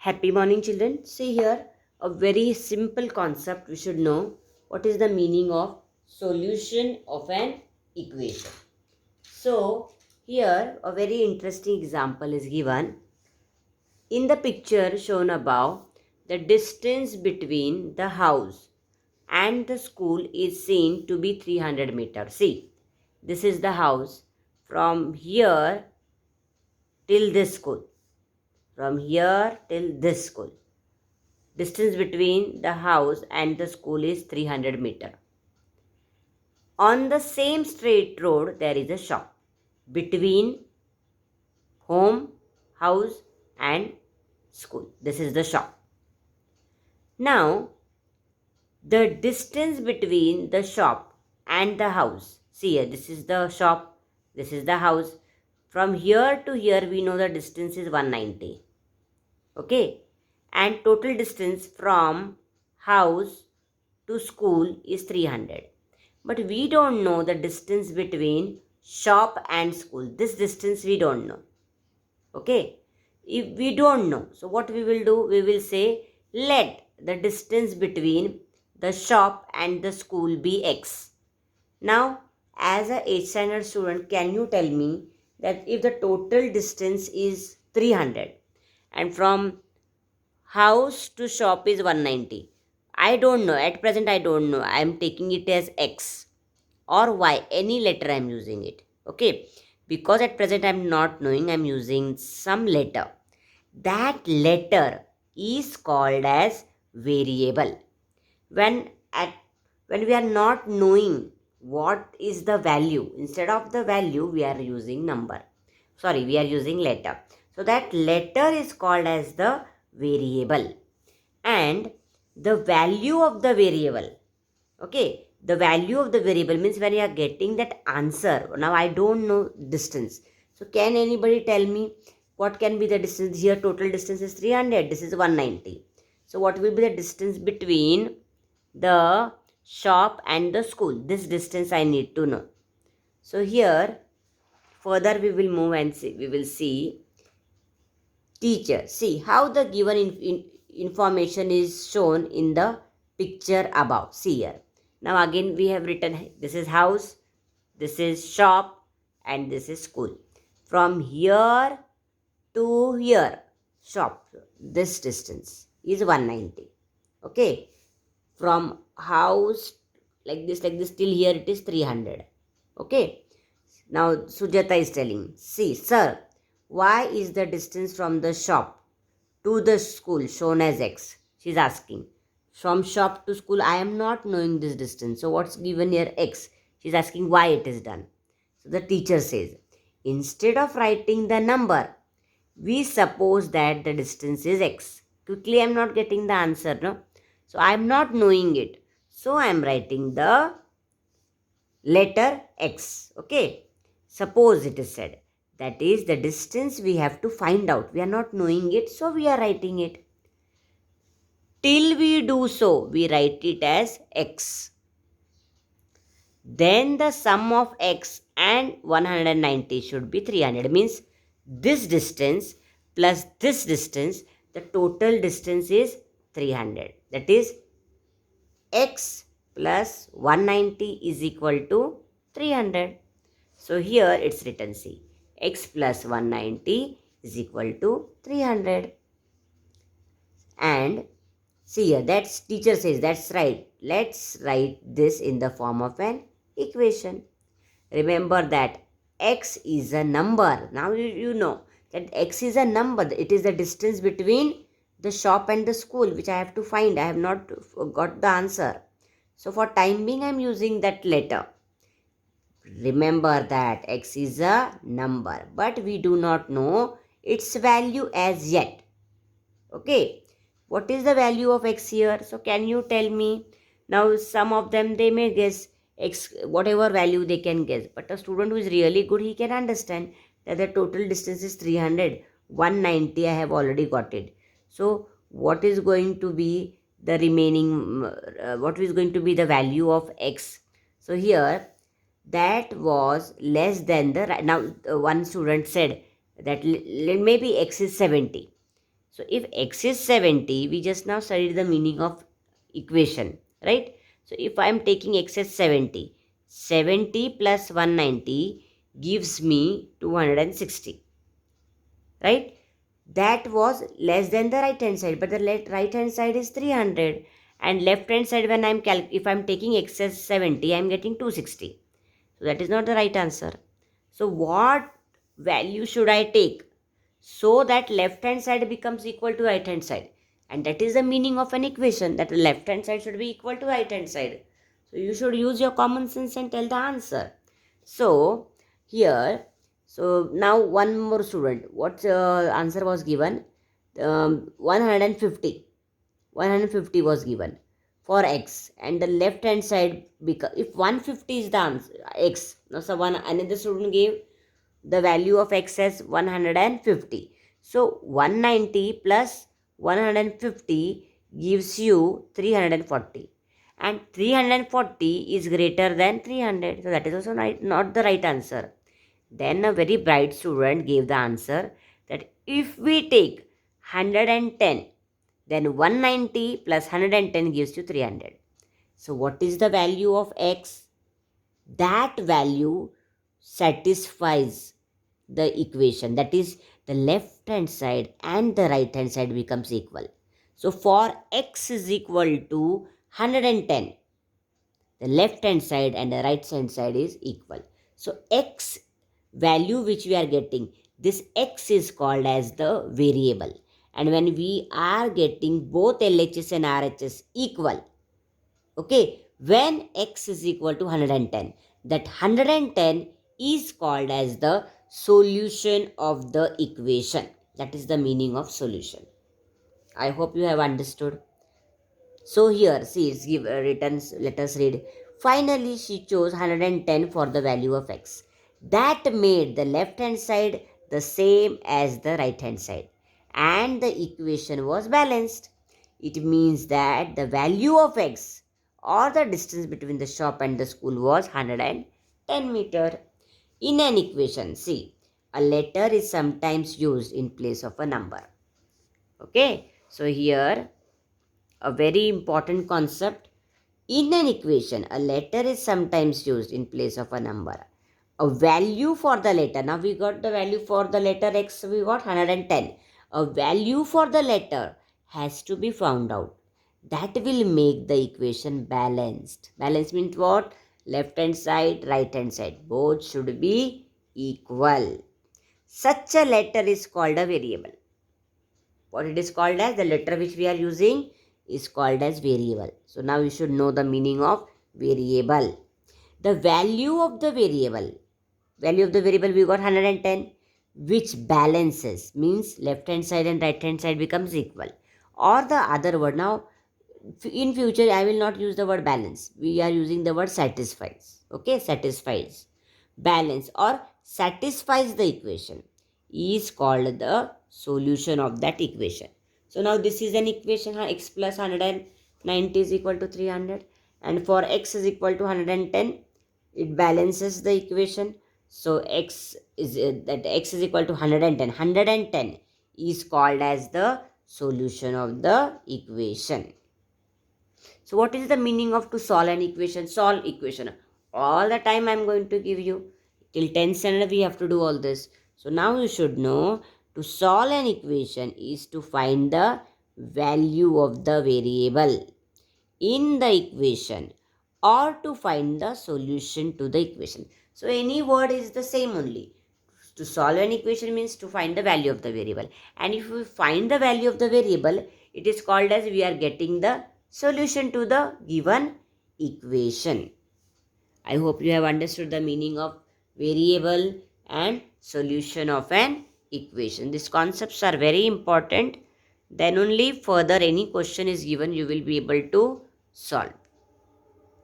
Happy morning, children. See here, a very simple concept we should know. What is the meaning of solution of an equation? So, here a very interesting example is given. In the picture shown above, the distance between the house and the school is seen to be 300 meters. See, this is the house from here till this school. From here till this school. Distance between the house and the school is 300 meters. On the same straight road, there is a shop between home, house and school. This is the shop. Now, the distance between the shop and the house. See here, this is the shop, this is the house. From here to here, we know the distance is 190. Okay. And total distance from house to school is 300. But we don't know the distance between shop and school. This distance we don't know. Okay. If we don't know, so what we will do? We will say let the distance between the shop and the school be x. Now, as a 8th standard student, can you tell me that if the total distance is 300 and from house to shop is 190. I don't know. At present, I don't know. I am taking it as X or Y. Any letter I am using it. Okay. Because at present, I am not knowing. I am using some letter. That letter is called as variable. When we are not knowing what is the value, instead of the value, we are using number. Sorry, we are using letter. So that letter is called as the variable. And the value of the variable, okay, the value of the variable means when you are getting that answer. Now I don't know distance, so can anybody tell me what can be the distance? Here total distance is 300, this is 190. So what will be the distance between the shop and the school? This distance I need to know. So here further we will move and see, we will see teacher. See how the given information is shown in the picture above. See here. Now again we have written this is house, this is shop and this is school. From here to here, shop, this distance is 190. Okay. From house like this till here it is 300. Okay. Now Sujata is telling, see sir, why is the distance from the shop to the school shown as x? She's asking. From shop to school, I am not knowing this distance. So what's given here? X. She's asking why it is done. So the teacher says, instead of writing the number, we suppose that the distance is x. Quickly, I am not getting the answer, no? So I am not knowing it. So I am writing the letter x. Okay. Suppose it is said. That is the distance we have to find out. We are not knowing it, so we are writing it. Till we do so, we write it as x. Then the sum of x and 190 should be 300. Means this distance plus this distance, the total distance is 300. That is x plus 190 is equal to 300. So here it's written, see, x plus 190 is equal to 300. And see here, that's teacher says, that's right. Let's write this in the form of an equation. Remember that x is a number. Now you know that x is a number. It is the distance between the shop and the school, which I have to find. I have not got the answer. So for time being, I am using that letter. Remember that x is a number, but we do not know its value as yet. Okay. What is the value of x here? So can you tell me? Now some of them, they may guess x, whatever value they can guess. But a student who is really good, he can understand that the total distance is 300. 190 I have already got it. So what is going to be the remaining, what is going to be the value of x? So here that was less than the, now one student said that maybe x is 70. So if x is 70, we just now studied the meaning of equation, right? So if I am taking x as 70, 70 plus 190 gives me 260, right? That was less than the right hand side, but the right hand side is 300, and left hand side, when if I'm taking x as 70, I'm getting 260. So that is not the right answer. So what value should I take so that left hand side becomes equal to right hand side? And that is the meaning of an equation, that the left hand side should be equal to right hand side. So you should use your common sense and tell the answer. So here, so now one more student, what answer was given? 150. 150 was given for x, and the left hand side, because if 150 is the answer x, now so one another student gave the value of x as 150. So 190 plus 150 gives you 340, and 340 is greater than 300, so that is also not the right answer. Then a very bright student gave the answer that if we take 110, then 190 plus 110 gives you 300. So what is the value of x? That value satisfies the equation, that is the left hand side and the right hand side becomes equal. So for x is equal to 110, the left hand side and the right hand side is equal. So x value which we are getting, this x is called as the variable. And when we are getting both LHS and RHS equal, okay, when x is equal to 110, that 110 is called as the solution of the equation. That is the meaning of solution. I hope you have understood. So here, see, it's written, let us read. Finally, she chose 110 for the value of x. That made the left hand side the same as the right hand side, and the equation was balanced. It means that the value of x, or the distance between the shop and the school, was 110 meter. In an equation, see, a letter is sometimes used in place of a number. Okay, so here a very important concept. In an equation, a letter is sometimes used in place of a number. A value for the letter, now we got the value for the letter x, we got 110. A value for the letter has to be found out. That will make the equation balanced. Balance means what? Left hand side, right hand side, both should be equal. Such a letter is called a variable. What it is called as? The letter which we are using is called as variable. So now you should know the meaning of variable. The value of the variable we got 110, which balances, means left hand side and right hand side becomes equal. Or the other word, now in future I will not use the word balance, we are using the word satisfies. Okay, satisfies, balance or satisfies the equation is called the solution of that equation. So now this is an equation, x plus 190 is equal to 300, and for x is equal to 110, it balances the equation. So x is that x is equal to 110. 110 is called as the solution of the equation. So what is the meaning of to solve an equation? Solve equation. All the time I am going to give you. Till 10th standard we have to do all this. So now you should know, to solve an equation is to find the value of the variable in the equation, or to find the solution to the equation. So any word is the same only. To solve an equation means to find the value of the variable. And if we find the value of the variable, it is called as we are getting the solution to the given equation. I hope you have understood the meaning of variable and solution of an equation. These concepts are very important. Then only further any question is given, you will be able to solve.